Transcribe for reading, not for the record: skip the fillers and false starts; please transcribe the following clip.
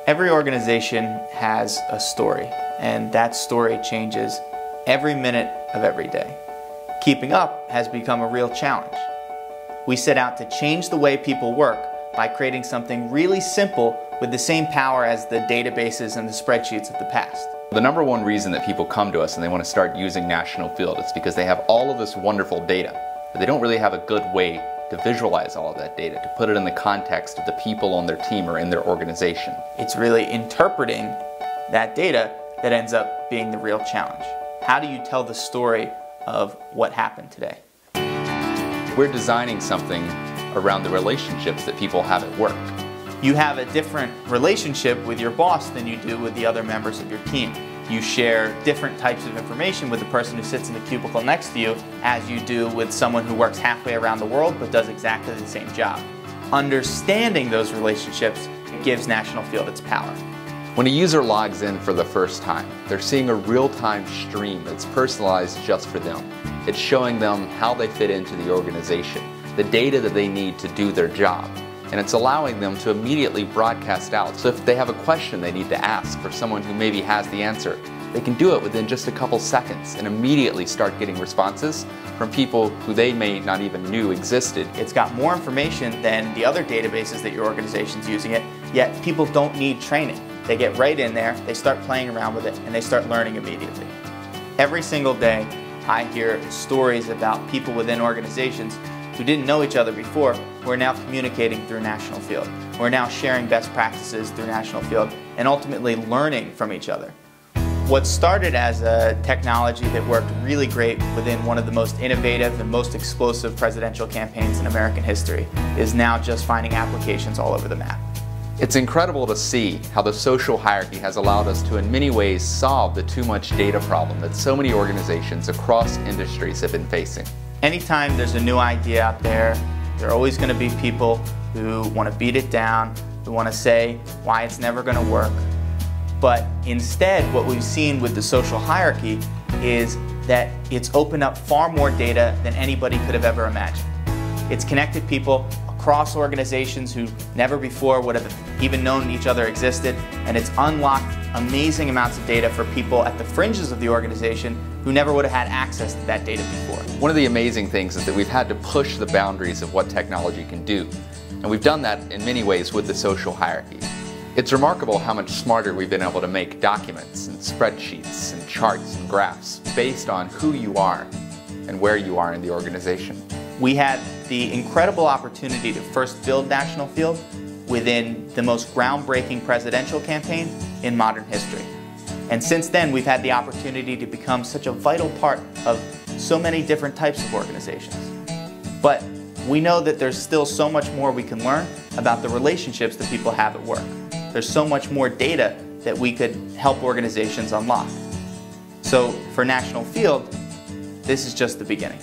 Every organization has a story, and that story changes every minute of every day. Keeping up has become a real challenge. We set out to change the way people work by creating something really simple with the same power as the databases and the spreadsheets of the past. The number one reason that people come to us and they want to start using NationalField is because they have all of this wonderful data, but they don't really have a good way to visualize all of that data, to put it in the context of the people on their team or in their organization. It's really interpreting that data that ends up being the real challenge. How do you tell the story of what happened today? We're designing something around the relationships that people have at work. You have a different relationship with your boss than you do with the other members of your team. You share different types of information with the person who sits in the cubicle next to you as you do with someone who works halfway around the world but does exactly the same job. Understanding those relationships gives NationalField its power. When a user logs in for the first time, they're seeing a real-time stream that's personalized just for them. It's showing them how they fit into the organization, the data that they need to do their job, and it's allowing them to immediately broadcast out. So if they have a question they need to ask for someone who maybe has the answer, they can do it within just a couple seconds and immediately start getting responses from people who they may not even knew existed. It's got more information than the other databases that your organization's using it, yet people don't need training. They get right in there, they start playing around with it, and they start learning immediately. Every single day, I hear stories about people within organizations who didn't know each other before, who are now communicating through NationalField. We're now sharing best practices through NationalField and ultimately learning from each other. What started as a technology that worked really great within one of the most innovative and most explosive presidential campaigns in American history is now just finding applications all over the map. It's incredible to see how the social hierarchy has allowed us to in many ways solve the too much data problem that so many organizations across industries have been facing. Anytime there's a new idea out there, there are always going to be people who want to beat it down, who want to say why it's never going to work. But instead, what we've seen with the social hierarchy is that it's opened up far more data than anybody could have ever imagined. It's connected people across organizations who never before would have even known each other existed, and it's unlocked amazing amounts of data for people at the fringes of the organization who never would have had access to that data before. One of the amazing things is that we've had to push the boundaries of what technology can do, and we've done that in many ways with the social hierarchy. It's remarkable how much smarter we've been able to make documents and spreadsheets and charts and graphs based on who you are and where you are in the organization. We had the incredible opportunity to first build NationalField within the most groundbreaking presidential campaign in modern history. And since then, we've had the opportunity to become such a vital part of so many different types of organizations. But we know that there's still so much more we can learn about the relationships that people have at work. There's so much more data that we could help organizations unlock. So for NationalField, this is just the beginning.